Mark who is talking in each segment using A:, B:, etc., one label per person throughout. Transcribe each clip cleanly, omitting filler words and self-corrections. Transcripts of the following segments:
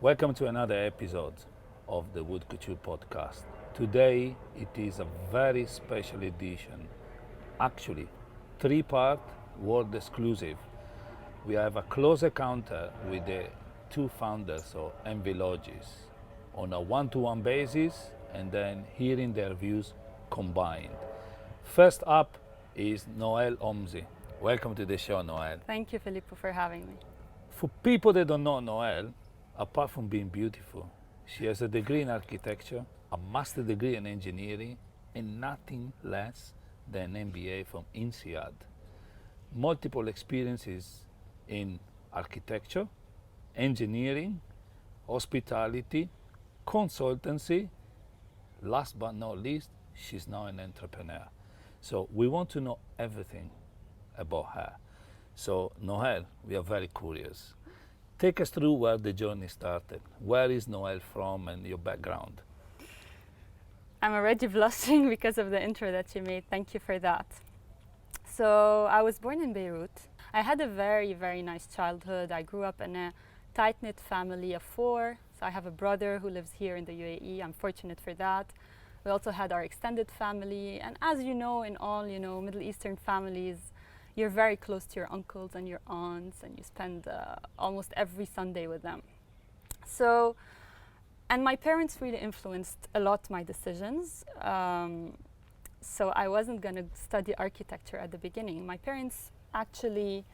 A: Welcome to another episode of the Wood Couture podcast. Today it is a very special edition, actually 3-part world exclusive. We have a close encounter with the two founders of ENVI Logis on a one-to-one basis and then hearing their views combined. First up is Noelle Homsy. Welcome to the show, Noelle.
B: Thank you, Filippo, for having me.
A: For people that don't know Noelle, apart from being beautiful, she has a degree in architecture, a master degree in engineering, and nothing less than an MBA from INSEAD. Multiple experiences in architecture, engineering, hospitality, consultancy. Last but not least, she's now an entrepreneur. So we want to know everything about her. So Noelle, we are very curious. Take us through where the journey started. Where is Noelle from and your background?
B: I'm already blushing because of the intro that you made. Thank you for that. So I was born in Beirut. I had a very, very nice childhood. I grew up in a tight-knit family of 4. So I have a brother who lives here in the UAE. I'm fortunate for that. We also had our extended family. And as you know, in all, Middle Eastern families, you're very close to your uncles and your aunts, and you spend almost every Sunday with them. So, and my parents really influenced a lot my decisions. So I wasn't going to study architecture at the beginning. My parents actually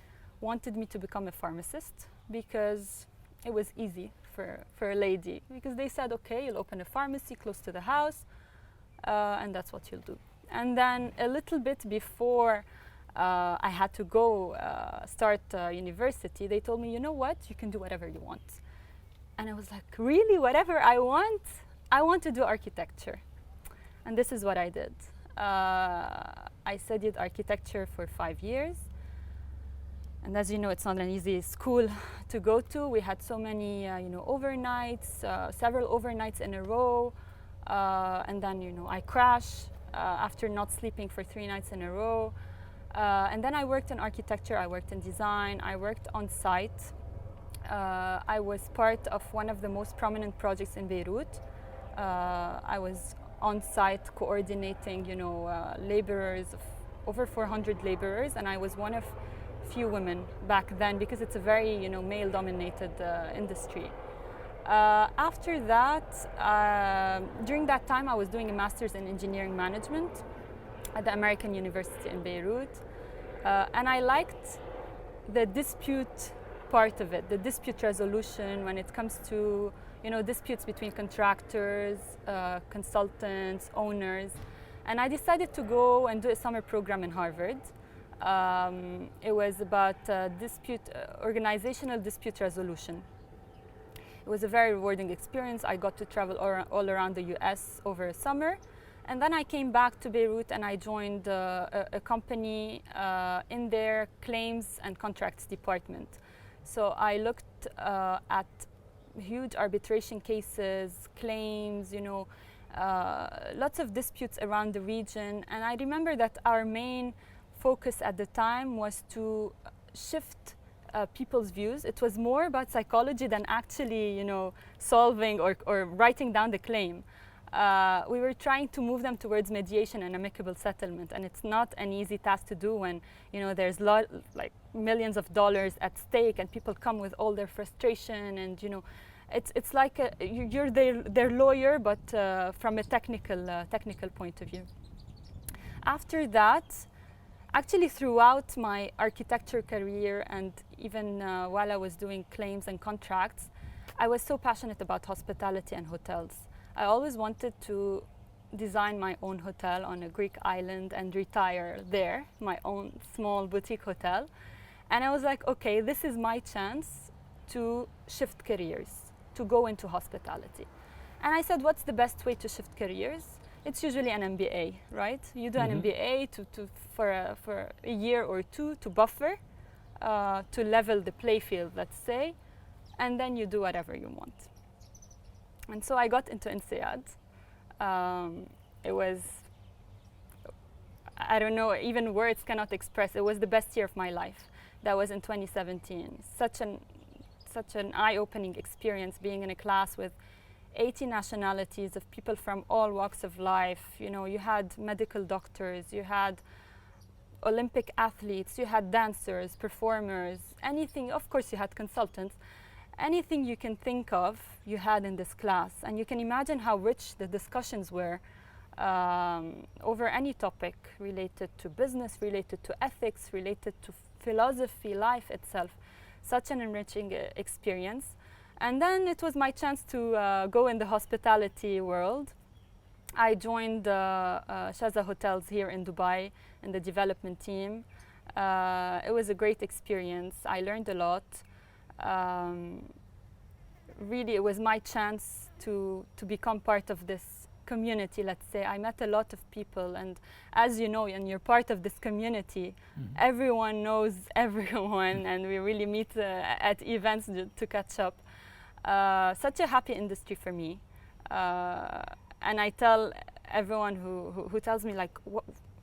B: wanted me to become a pharmacist because it was easy for a lady. Because they said, okay, you'll open a pharmacy close to the house, and that's what you'll do. And then a little bit before I had to go start university, they told me, you know what, you can do whatever you want. And I was like, really, whatever I want? I want to do architecture. And this is what I did. I studied architecture for 5 years. And as you know, it's not an easy school to go to. We had so many overnights, several overnights in a row. And then, I crashed after not sleeping for 3 nights in a row. And then I worked in architecture, I worked in design, I worked on site. I was part of one of the most prominent projects in Beirut. I was on site coordinating, laborers, over 400 laborers, and I was one of few women back then because it's a very, male-dominated industry. After that, during that time, I was doing a master's in engineering management at the American University in Beirut. And I liked the dispute part of it, the dispute resolution when it comes to disputes between contractors, consultants, owners. And I decided to go and do a summer program in Harvard. It was about organizational dispute resolution. It was a very rewarding experience. I got to travel all around the US over a summer. And then I came back to Beirut and I joined a company in their claims and contracts department. So I looked at huge arbitration cases, claims, lots of disputes around the region. And I remember that our main focus at the time was to shift people's views. It was more about psychology than actually, solving or writing down the claim. We were trying to move them towards mediation and amicable settlement, and it's not an easy task to do when there's like millions of dollars at stake, and people come with all their frustration, and it's like you're their lawyer, but from a technical point of view. After that, actually throughout my architecture career and even while I was doing claims and contracts, I was so passionate about hospitality and hotels. I always wanted to design my own hotel on a Greek island and retire there, my own small boutique hotel. And I was like, okay, this is my chance to shift careers, to go into hospitality. And I said, what's the best way to shift careers? It's usually an MBA, right? You do an MBA for a year or two to buffer, to level the play field, let's say, and then you do whatever you want. And so I got into INSEAD. It was, I don't know, even words cannot express. It was the best year of my life. That was in 2017. such an eye-opening experience being in a class with 80 nationalities of people from all walks of life. You know, you had medical doctors, you had Olympic athletes, you had dancers, performers, anything. Of course, you had consultants. Anything you can think of, you had in this class. And you can imagine how rich the discussions were over any topic related to business, related to ethics, related to philosophy, life itself. Such an enriching experience. And then it was my chance to go in the hospitality world. I joined Shaza Hotels here in Dubai in the development team. It was a great experience. I learned a lot. Really, it was my chance to become part of this community, let's say. I met a lot of people, and as you know, and you're part of this community, everyone knows everyone, and we really meet at events to catch up. Such a happy industry for me. And I tell everyone who tells me, like,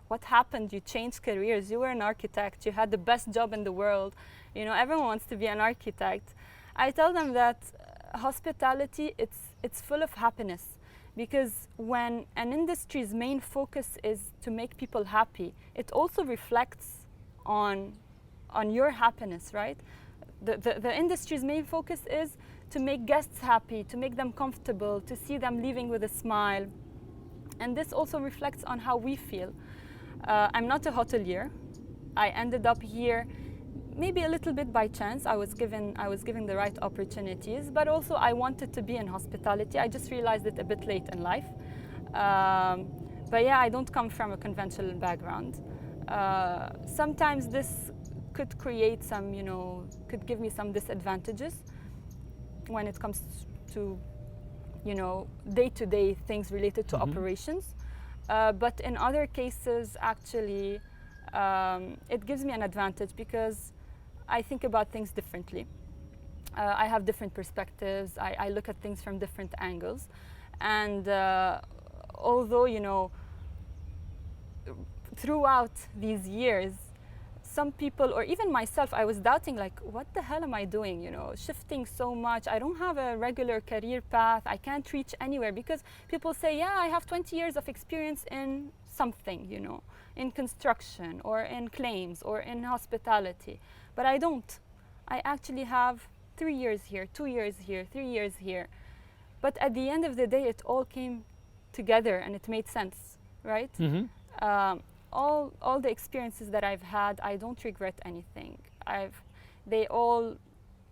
B: what happened? You changed careers. You were an architect. You had the best job in the world. You know, everyone wants to be an architect. I tell them that hospitality, it's full of happiness, because when an industry's main focus is to make people happy, it also reflects on your happiness, right? The industry's main focus is to make guests happy, to make them comfortable, to see them leaving with a smile. And this also reflects on how we feel. I'm not a hotelier. I ended up here maybe a little bit by chance. I was given the right opportunities, but also I wanted to be in hospitality. I just realized it a bit late in life. But yeah, I don't come from a conventional background. Sometimes this could create some, could give me some disadvantages when it comes to, day-to-day things related to operations. But in other cases, actually, it gives me an advantage because I think about things differently. I have different perspectives. I look at things from different angles. And although, throughout these years, some people, or even myself, I was doubting, like, what the hell am I doing? Shifting so much. I don't have a regular career path. I can't reach anywhere, because people say, yeah, I have 20 years of experience in something, in construction or in claims or in hospitality. But I don't. I actually have 3 years here, 2 years here, 3 years here. But at the end of the day, it all came together and it made sense, right? All the experiences that I've had, I don't regret anything. They all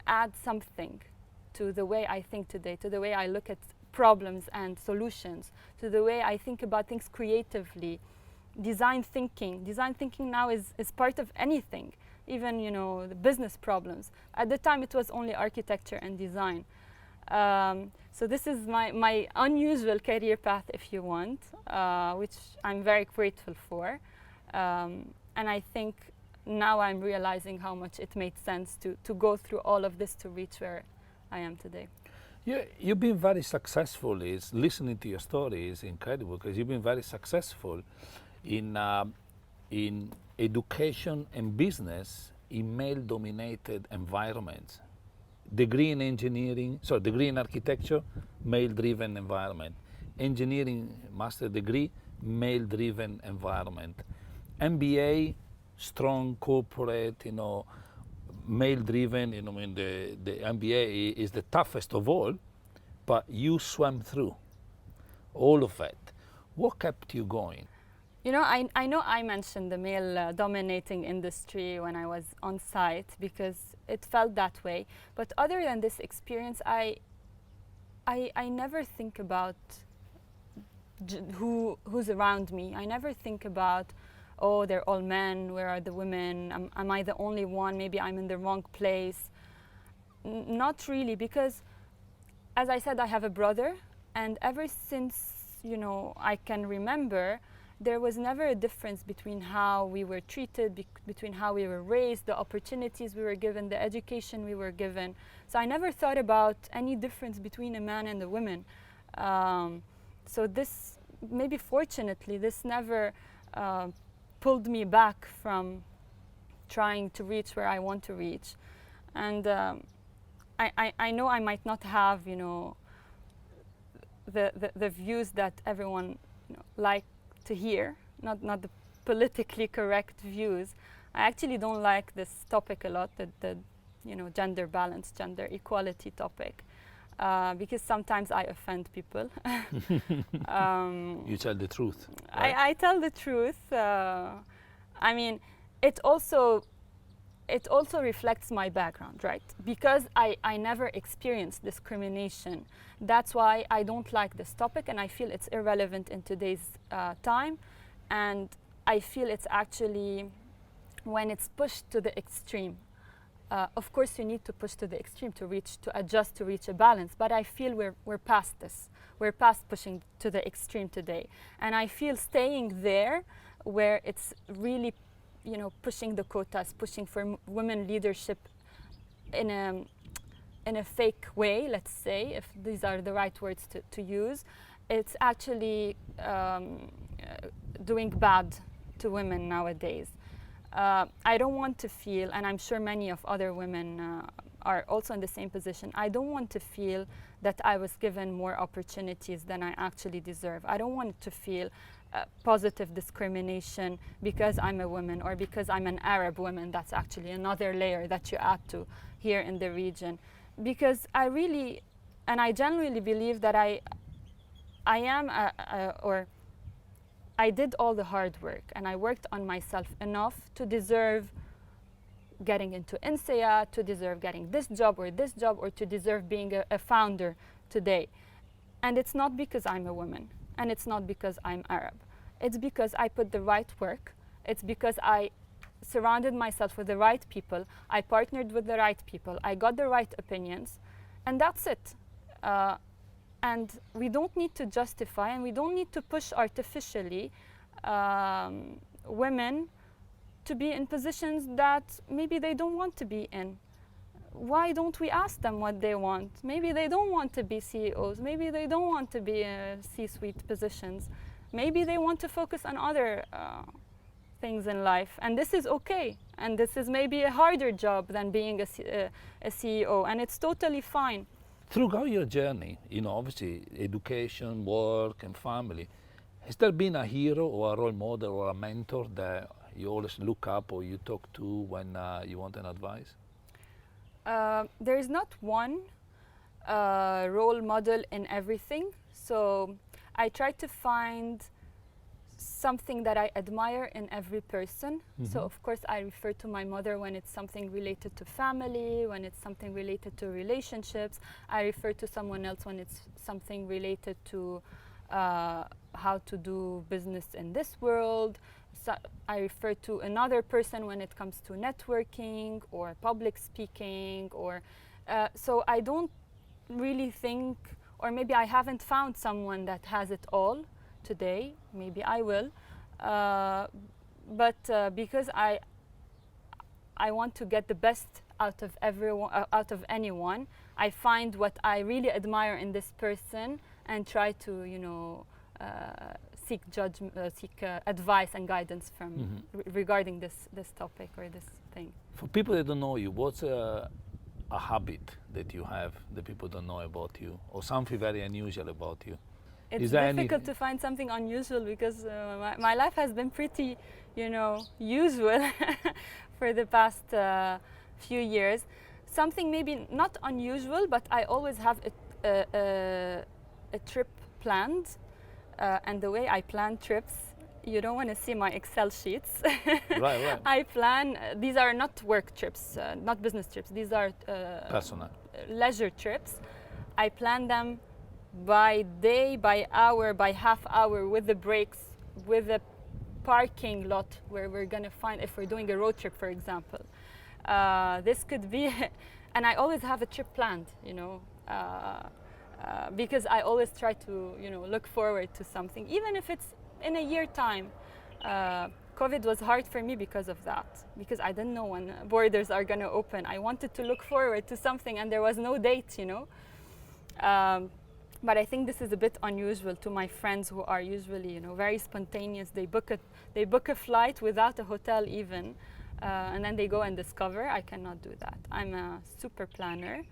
B: add something to the way I think today, to the way I look at problems and solutions, to the way I think about things creatively. Design thinking now is part of anything, even the business problems. At the time, it was only architecture and design. So this is my unusual career path, if you want, which I'm very grateful for. And I think now I'm realizing how much it made sense to go through all of this to reach where I am today.
A: Yeah, you've been very successful. Listening to your story is incredible, because you've been very successful in education and business in male-dominated environments. Degree in architecture, male-driven environment. Engineering master degree, male-driven environment. MBA, strong corporate, male-driven. The MBA is the toughest of all, but you swam through all of it. What kept you going?
B: I know I mentioned the male dominating industry when I was on site, because it felt that way. But other than this experience, I never think about who's around me. I never think about, oh, they're all men, where are the women? Am I the only one? Maybe I'm in the wrong place. Not really, because as I said, I have a brother, and ever since I can remember, there was never a difference between how we were treated, between how we were raised, the opportunities we were given, the education we were given. So I never thought about any difference between a man and a woman. So this, maybe fortunately, this never pulled me back from trying to reach where I want to reach. And I know I might not have, the views that everyone like to hear, not the politically correct views. I actually don't like this topic a lot, the gender balance, gender equality topic, because sometimes I offend people.
A: You tell the truth. Right?
B: I tell the truth. I mean, it also reflects my background, right? Because I never experienced discrimination. That's why I don't like this topic, and I feel it's irrelevant in today's time. And I feel it's actually, when it's pushed to the extreme, of course you need to push to the extreme to adjust to reach a balance, but I feel we're past this. We're past pushing to the extreme today. And I feel staying there where it's really pushing the quotas, pushing for women leadership in a fake way, let's say, if these are the right words to use, it's actually doing bad to women nowadays. I don't want to feel, and I'm sure many of other women are also in the same position, I don't want to feel that I was given more opportunities than I actually deserve. I don't want to feel positive discrimination because I'm a woman or because I'm an Arab woman. That's actually another layer that you add to here in the region. Because I really, and I genuinely believe that I am, or I did all the hard work and I worked on myself enough to deserve getting into INSEA, to deserve getting this job, or to deserve being a founder today. And it's not because I'm a woman, and it's not because I'm Arab. It's because I put the right work. It's because I surrounded myself with the right people. I partnered with the right people. I got the right opinions, and that's it. And we don't need to justify, and we don't need to push artificially women to be in positions that maybe they don't want to be in. Why don't we ask them what they want? Maybe they don't want to be CEOs. Maybe they don't want to be in C-suite positions. Maybe they want to focus on other things in life. And this is okay. And this is maybe a harder job than being a CEO. And it's totally fine.
A: Throughout your journey, obviously education, work, and family, has there been a hero or a role model or a mentor that you always look up or you talk to when you want an advice?
B: There is not one role model in everything. So I try to find something that I admire in every person. So of course I refer to my mother when it's something related to family, when it's something related to relationships. I refer to someone else when it's something related to how to do business in this world. So I refer to another person when it comes to networking or public speaking, or so I don't really think, or maybe I haven't found someone that has it all today. Maybe I will, but because I want to get the best out of everyone, out of anyone, I find what I really admire in this person and try to seek advice and guidance from regarding this topic or this thing.
A: For people that don't know you, what's a habit that you have that people don't know about you, or something very unusual about you?
B: It's difficult to find something unusual because my life has been pretty, usual for the past few years. Something maybe not unusual, but I always have a trip planned. And the way I plan trips, you don't want to see my Excel sheets.
A: Right.
B: I plan, these are not work trips, not business trips. These are
A: personal
B: leisure trips. I plan them by day, by hour, by half hour, with the breaks, with the parking lot where we're going to find, if we're doing a road trip, for example. This could be, and I always have a trip planned, because I always try to, look forward to something, even if it's in a year time. COVID was hard for me because of that, because I didn't know when borders are going to open. I wanted to look forward to something, and there was no date, But I think this is a bit unusual to my friends who are usually, very spontaneous. They book a flight without a hotel even, and then they go and discover. I cannot do that. I'm a super planner.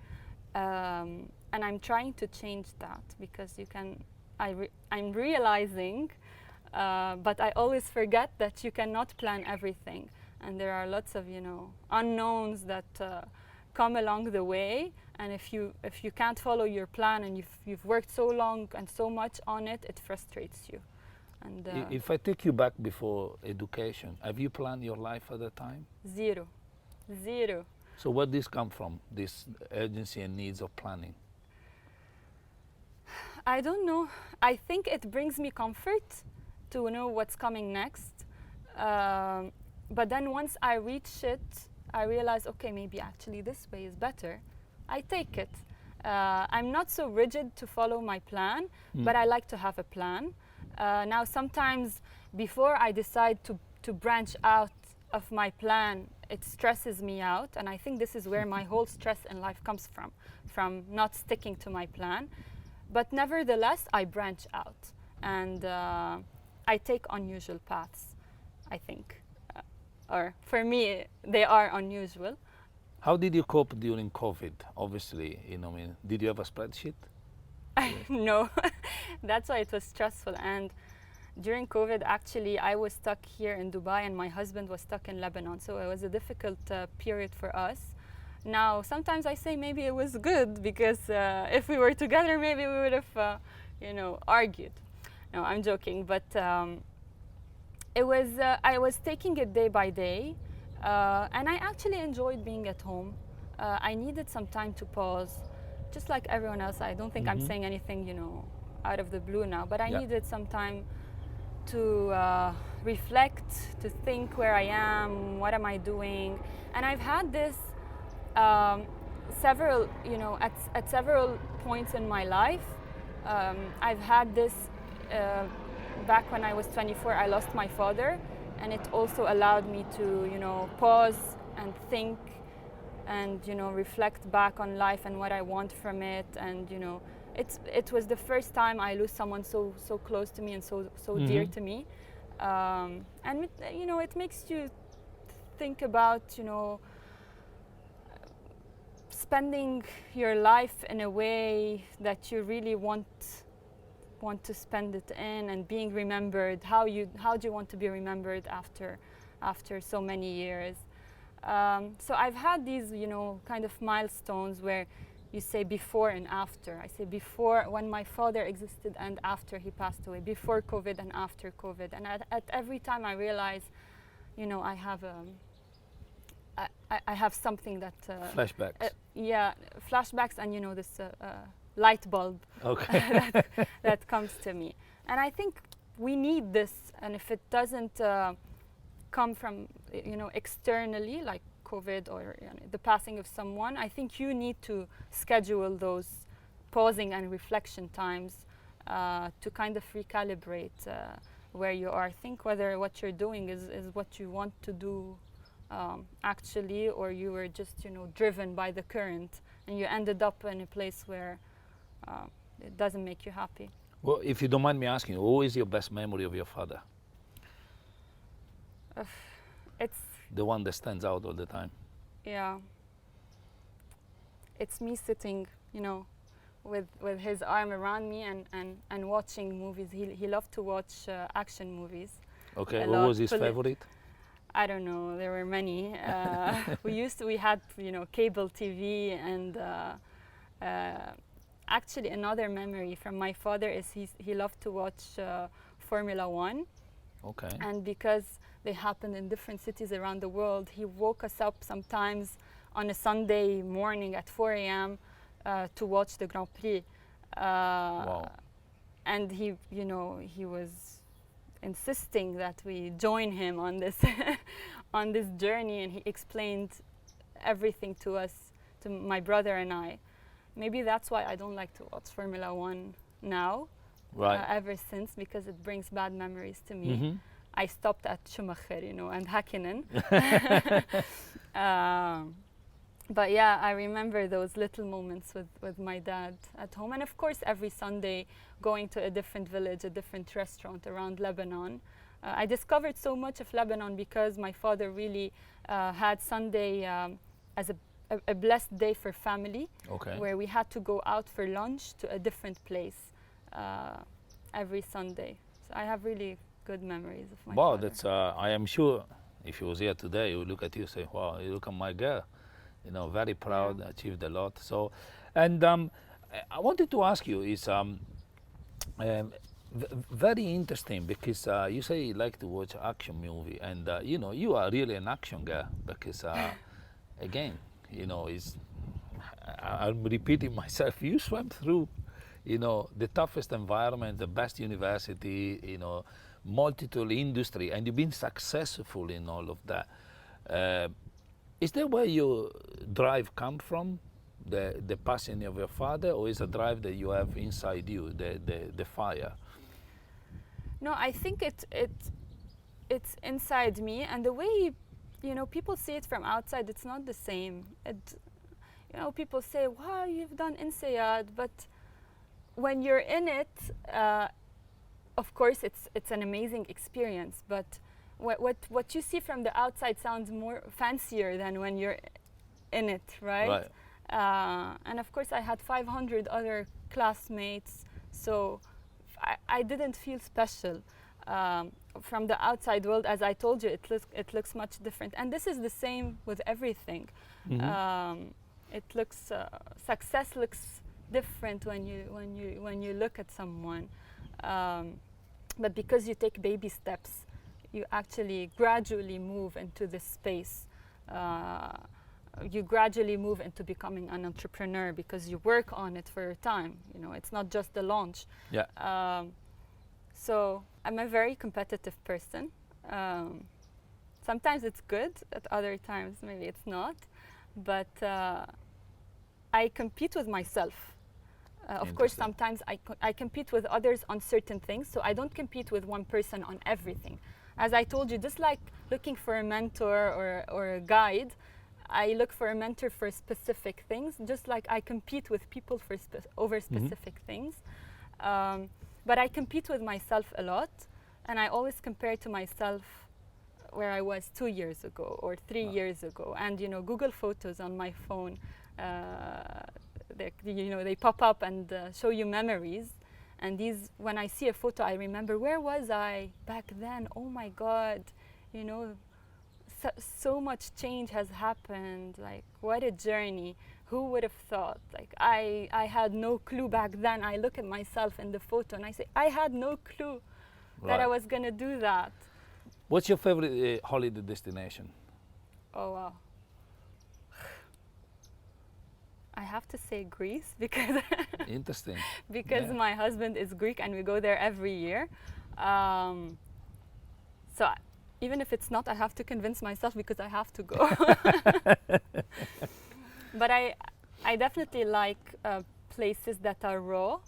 B: And I'm trying to change that because I'm realizing, but I always forget that you cannot plan everything, and there are lots of unknowns that come along the way. And if you can't follow your plan and you've worked so long and so much on it, it frustrates you. And
A: If I take you back before education, have you planned your life at that time?
B: zero.
A: So where this come from, this urgency and needs of planning?
B: I don't know. I think it brings me comfort to know what's coming next. But then once I reach it, I realize, okay, maybe actually this way is better. I take it. I'm not so rigid to follow my plan, but I like to have a plan. Now, sometimes before I decide to branch out of my plan, it stresses me out. And I think this is where my whole stress in life comes from not sticking to my plan. But nevertheless, I branch out and I take unusual paths, I think. Or for me, they are unusual.
A: How did you cope during COVID? Obviously, did you have a spreadsheet?
B: No, that's why it was stressful. And during COVID, actually, I was stuck here in Dubai and my husband was stuck in Lebanon. So it was a difficult period for us. Now, sometimes I say maybe it was good because if we were together, maybe we would have, argued. No, I'm joking. But it was, I was taking it day by day. And I actually enjoyed being at home. I needed some time to pause, just like everyone else. I don't think I'm saying anything, out of the blue now, but I needed some time to reflect, to think where I am, what am I doing. And I've had this several, at several points in my life. I've had this back when I was 24, I lost my father. And it also allowed me to, pause and think and, reflect back on life and what I want from it. And, it was the first time I lose someone so close to me and so dear to me. And, it makes you think about, spending your life in a way that you really want to spend it in and being remembered. How do you want to be remembered after so many years? So I've had these kind of milestones where you say before and after. I say before when my father existed and after he passed away, before COVID and after COVID. And at every time I realize I have something that
A: flashbacks.
B: Flashbacks and this light bulb that comes to me. And I think we need this, and if it doesn't come from externally, like COVID or the passing of someone, I think you need to schedule those pausing and reflection times to kind of recalibrate where you are. Think whether what you're doing is what you want to do actually, or you were just driven by the current and you ended up in a place where it doesn't make you happy.
A: Well, if you don't mind me asking, what is your best memory of your father?
B: It's
A: the one that stands out all the time.
B: Yeah. It's me sitting, with his arm around me and watching movies. He loved to watch action movies.
A: Okay, what was his favorite?
B: I don't know. There were many. We had cable TV and. Actually, another memory from my father is he loved to watch Formula 1.
A: Okay.
B: And because they happened in different cities around the world, he woke us up sometimes on a Sunday morning at 4 a.m. To watch the Grand Prix.
A: Wow.
B: And he was insisting that we join him on this on this journey, and he explained everything to us, to my brother and I. Maybe that's why I don't like to watch Formula 1 now,
A: right.
B: Ever since, because it brings bad memories to me. I stopped at Schumacher, and Hakkinen. But yeah, I remember those little moments with my dad at home. And of course, every Sunday, going to a different village, a different restaurant around Lebanon. I discovered so much of Lebanon because my father really had Sunday as a a blessed day for family,
A: Okay.
B: where we had to go out for lunch to a different place every Sunday. So I have really good memories of my
A: Wow,
B: father.
A: that's. I am sure if he was here today, he would look at you and say, "Wow, you look at my girl. You know, very proud,
B: Yeah.
A: achieved a lot." So, and I wanted to ask you is very interesting because you say you like to watch action movie, and you know you are really an action girl because again, you know, is I'm repeating myself. You swam through, you know, the toughest environment, the best university, you know, multiple industry, and you've been successful in all of that. Uh, is that where your drive come from? The passion of your father, or is a drive that you have inside you, the fire?
B: No, I think it's inside me, and the way, you know, people see it from outside, it's not the same. You know, people say, "Wow, you've done INSEAD," but when you're in it, of course, it's an amazing experience. But what you see from the outside sounds more fancier than when you're in it, right?
A: Right.
B: And of course, I had 500 other classmates, so I didn't feel special. From the outside world, as I told you, it looks much different, and this is the same with everything. It looks success looks different when you look at someone, but because you take baby steps, you actually gradually move into this space. You gradually move into becoming an entrepreneur because you work on it for a time. You know, it's not just the launch.
A: Yeah.
B: So I'm a very competitive person. Sometimes it's good, at other times maybe it's not. But I compete with myself. Of course,
A: Interesting.
B: sometimes I compete with others on certain things, so I don't compete with one person on everything. As I told you, just like looking for a mentor or a guide, I look for a mentor for specific things, just like I compete with people for over specific things. But I compete with myself a lot, and I always compare to myself where I was 2 years ago or 3 years ago. And you know, Google Photos on my phone, they pop up and show you memories. And these, when I see a photo, I remember, where was I back then? Oh my God, you know, so much change has happened. Like, what a journey. Who would have thought? Like, I had no clue back then. I look at myself in the photo and I say, I had no clue that I was gonna do that.
A: What's your favorite holiday destination?
B: Oh wow. I have to say Greece because
A: Interesting.
B: because
A: Yeah.
B: my husband is Greek and we go there every year. So even if it's not, I have to convince myself because I have to go. But I definitely like places that are raw,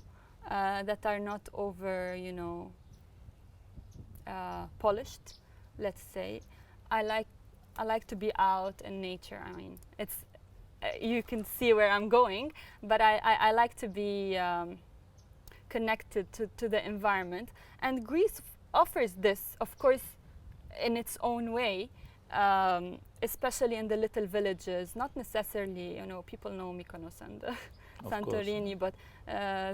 B: that are not over, you know, polished, let's say. I like to be out in nature. I mean, it's you can see where I'm going, but I like to be connected to the environment. And Greece offers this, of course, in its own way, especially in the little villages. Not necessarily, you know, people know Mykonos and Santorini, but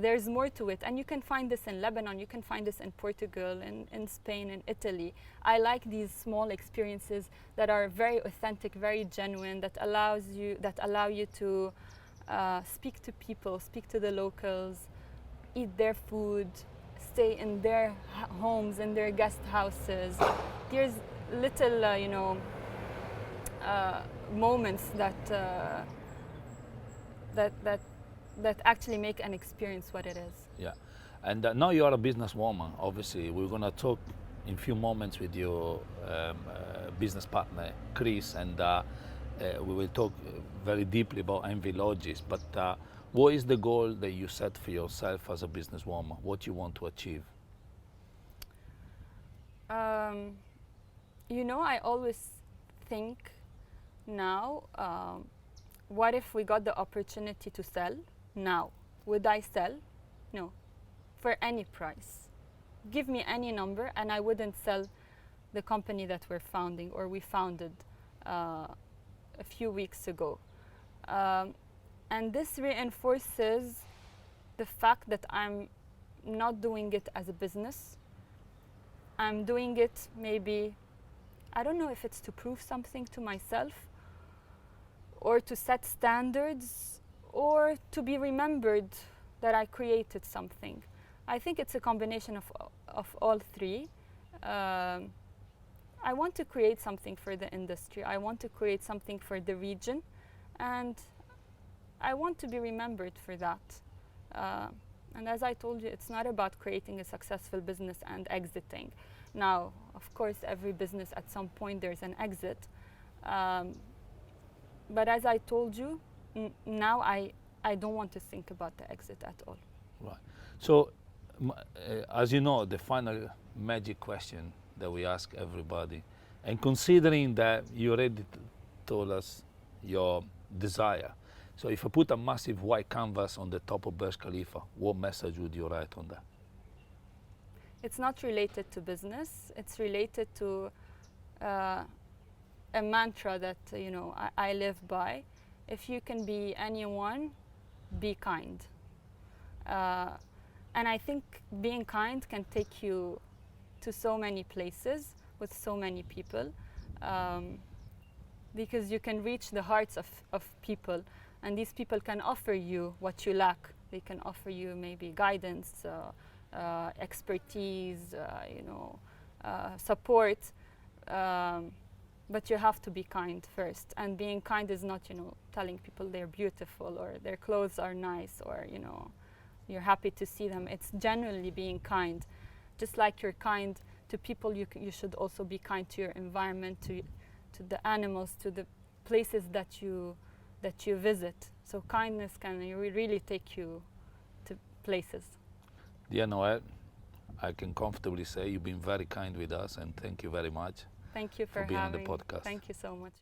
B: there's more to it. And you can find this in Lebanon, you can find this in Portugal, in Spain, in Italy. I like these small experiences that are very authentic, very genuine, that allow you to speak to people, speak to the locals, eat their food, stay in their homes, in their guest houses. There's little, you know, moments that actually make an experience what it is.
A: Yeah, and now you are a businesswoman. Obviously, we're gonna talk in a few moments with your business partner, Chris, and we will talk very deeply about ENVI Logis. But what is the goal that you set for yourself as a businesswoman? What you want to achieve?
B: You know, I always think now, what if we got the opportunity to sell now? Would I sell? No, for any price. Give me any number and I wouldn't sell the company that we're founding or we founded a few weeks ago. And this reinforces the fact that I'm not doing it as a business. I'm doing it maybe, I don't know if it's to prove something to myself or to set standards or to be remembered that I created something. I think it's a combination of all three. I want to create something for the industry. I want to create something for the region, and I want to be remembered for that. And as I told you, it's not about creating a successful business and exiting. Now, of course, every business at some point there's an exit. But as I told you, now I don't want to think about the exit at all.
A: Right. So, as you know, the final magic question that we ask everybody, and considering that you already told us your desire, so if I put a massive white canvas on the top of Burj Khalifa, what message would you write on that?
B: It's not related to business. It's related to a mantra that I live by. If you can be anyone, be kind. And I think being kind can take you to so many places with so many people, because you can reach the hearts of people, and these people can offer you what you lack. They can offer you maybe guidance, expertise, support, but you have to be kind first. And being kind is not, telling people they're beautiful or their clothes are nice or, you're happy to see them. It's genuinely being kind. Just like you're kind to people, you should also be kind to your environment, to the animals, to the places that you visit. So kindness can really take you to places.
A: Dear Noelle, I can comfortably say you've been very kind with us, and thank you very much.
B: Thank you for
A: being on the
B: having
A: podcast.
B: Thank you so much.